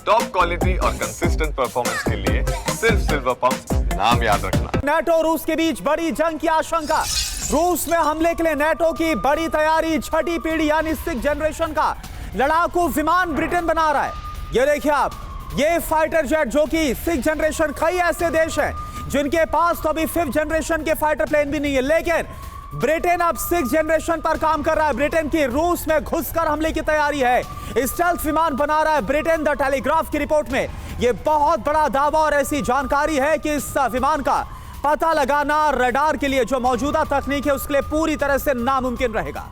Top quality और consistent performance के लिए सिर्फ सिल्वर पंप नाम याद रखना। नेटो रूस के बीच बड़ी जंग की आशंका। रूस में हमले के लिए नेटो की बड़ी तैयारी। छठी पीढ़ी यानी 6th जनरेशन का लड़ाकू विमान ब्रिटेन बना रहा है। ये देखिए आप, ये फाइटर जेट जो कि 6th जनरेशन। कई ऐसे देश हैं जिनके पास तो अभी 5th जनरेशन के फाइटर प्लेन भी नहीं है, लेकिन ब्रिटेन अब 6th जनरेशन पर काम कर रहा है। ब्रिटेन की रूस में घुसकर हमले की तैयारी है। स्टेल्थ विमान बना रहा है ब्रिटेन। द टेलीग्राफ की रिपोर्ट में यह बहुत बड़ा दावा और ऐसी जानकारी है कि इस विमान का पता लगाना रडार के लिए जो मौजूदा तकनीक है उसके लिए पूरी तरह से नामुमकिन रहेगा।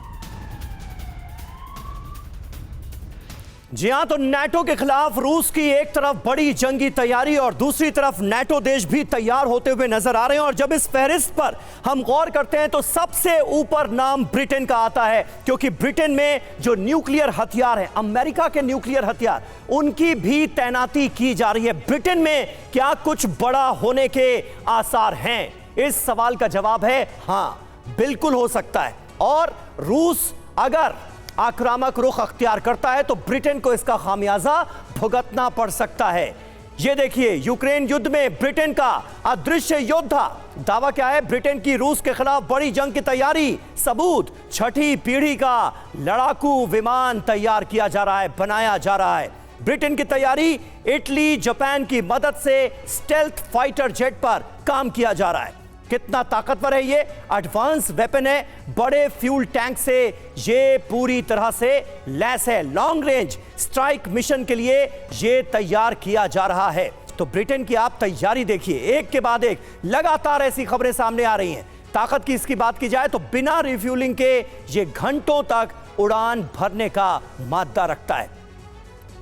जी हां, तो नेटो के खिलाफ रूस की एक तरफ बड़ी जंगी तैयारी और दूसरी तरफ नेटो देश भी तैयार होते हुए नजर आ रहे हैं। और जब इस फहरिस्त पर हम गौर करते हैं तो सबसे ऊपर नाम ब्रिटेन का आता है, क्योंकि ब्रिटेन में जो न्यूक्लियर हथियार है, अमेरिका के न्यूक्लियर हथियार, उनकी भी तैनाती की जा रही है। ब्रिटेन में क्या कुछ बड़ा होने के आसार हैं? इस सवाल का जवाब है हां, बिल्कुल हो सकता है। और रूस अगर आक्रामक रुख अख्तियार करता है तो ब्रिटेन को इसका खामियाजा भुगतना पड़ सकता है। यह देखिए, यूक्रेन युद्ध में ब्रिटेन का अदृश्य योद्धा। दावा क्या है? ब्रिटेन की रूस के खिलाफ बड़ी जंग की तैयारी। सबूत, छठी पीढ़ी का लड़ाकू विमान तैयार किया जा रहा है, बनाया जा रहा है। ब्रिटेन की तैयारी, इटली, जापान की मदद से स्टेल्थ फाइटर जेट पर काम किया जा रहा है। कितना ताकतवर है ये? एडवांस वेपन है, बड़े फ्यूल टैंक से ये पूरी तरह से लैस है। लॉन्ग रेंज स्ट्राइक मिशन के लिए ये तैयार किया जा रहा है। तो ब्रिटेन की आप तैयारी देखिए, एक के बाद एक लगातार ऐसी खबरें सामने आ रही हैं। ताकत की इसकी बात की जाए तो बिना रिफ्यूलिंग के ये घंटों तक उड़ान भरने का मादा रखता है।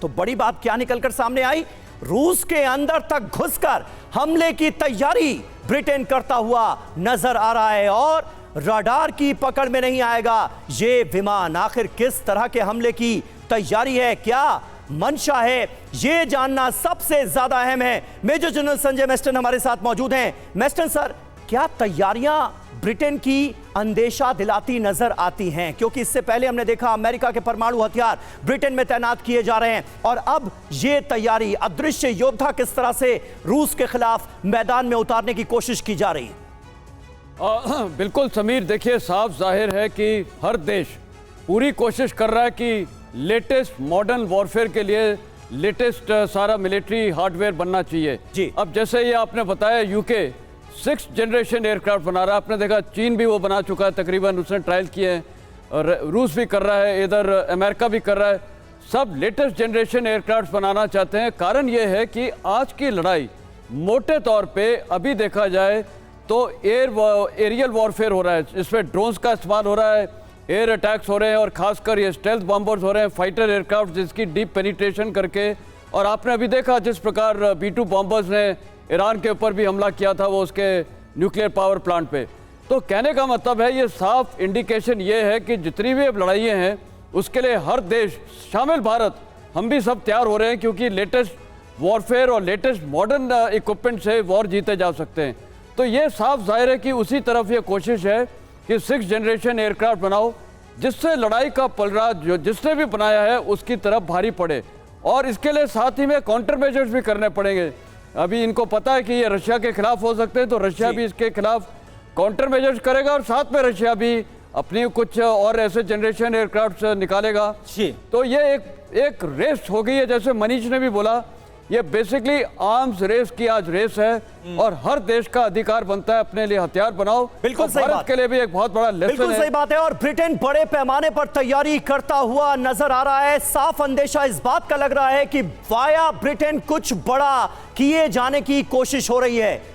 तो बड़ी बात क्या निकलकर सामने आई? रूस के अंदर तक घुसकर हमले की तैयारी ब्रिटेन करता हुआ नजर आ रहा है और रडार की पकड़ में नहीं आएगा ये विमान। आखिर किस तरह के हमले की तैयारी है, क्या मंशा है, ये जानना सबसे ज्यादा अहम है। मेजर जनरल संजय मेस्टन हमारे साथ मौजूद हैं। मेस्टन सर, क्या तैयारियां ब्रिटेन की अंदेशा दिलाती नजर आती हैं? क्योंकि इससे पहले हमने देखा अमेरिका के परमाणु हथियार ब्रिटेन में तैनात किए जा रहे हैं और अब ये तैयारी, अदृश्य योद्धा किस तरह से रूस के खिलाफ मैदान में उतारने की कोशिश की जा रही है? बिल्कुल समीर, देखिए साफ जाहिर है कि हर देश पूरी कोशिश कर रहा है कि लेटेस्ट मॉडर्न वॉरफेयर के लिए लेटेस्ट सारा मिलिट्री हार्डवेयर बनना चाहिए जी। अब जैसे ये आपने बताया, यूके 6th जनरेशन एयरक्राफ्ट बना रहा है। आपने देखा चीन भी वो बना चुका है, तकरीबन उसने ट्रायल किए हैं, और रूस भी कर रहा है, इधर अमेरिका भी कर रहा है। सब लेटेस्ट जनरेशन एयरक्राफ्ट बनाना चाहते हैं। कारण ये है कि आज की लड़ाई मोटे तौर पे अभी देखा जाए तो एरियल वॉरफेयर हो रहा है। इसमें ड्रोन्स का इस्तेमाल हो रहा है, एयर अटैक्स हो रहे हैं और खासकर ये स्टेल्थ बॉम्बर्स हो रहे हैं, फाइटर एयरक्राफ्ट जिसकी डीप पेनिट्रेशन करके। और आपने अभी देखा जिस प्रकार B-2 बॉम्बर्स ने ईरान के ऊपर भी हमला किया था, वो उसके न्यूक्लियर पावर प्लांट पे। तो कहने का मतलब है, ये साफ इंडिकेशन ये है कि जितनी भी अब लड़ाइयाँ हैं उसके लिए हर देश, शामिल भारत, हम भी सब तैयार हो रहे हैं, क्योंकि लेटेस्ट वॉरफेयर और लेटेस्ट मॉडर्न इक्विपमेंट से वॉर जीते जा सकते हैं। तो ये साफ जाहिर है कि उसी तरफ ये कोशिश है कि 6th जनरेशन एयरक्राफ्ट बनाओ जिससे लड़ाई का पलड़ा जो जिसने भी बनाया है उसकी तरफ भारी पड़े। और इसके लिए साथ ही में काउंटर मेजर्स भी करने पड़ेंगे। अभी इनको पता है कि ये रशिया के खिलाफ हो सकते हैं, तो रशिया भी इसके खिलाफ काउंटर मेजर्स करेगा और साथ में रशिया भी अपनी कुछ और ऐसे जनरेशन एयरक्राफ्ट निकालेगा। तो ये एक रेस हो गई है, जैसे मनीष ने भी बोला, ये बेसिकली आर्म्स रेस की आज रेस है और हर देश का अधिकार बनता है अपने लिए हथियार बनाओ। बिल्कुल सही भारत बात के लिए भी एक बहुत बड़ा लेसन है। बिल्कुल सही बात है। और ब्रिटेन बड़े पैमाने पर तैयारी करता हुआ नजर आ रहा है। साफ अंदेशा इस बात का लग रहा है कि वाया ब्रिटेन कुछ बड़ा किए जाने की कोशिश हो रही है।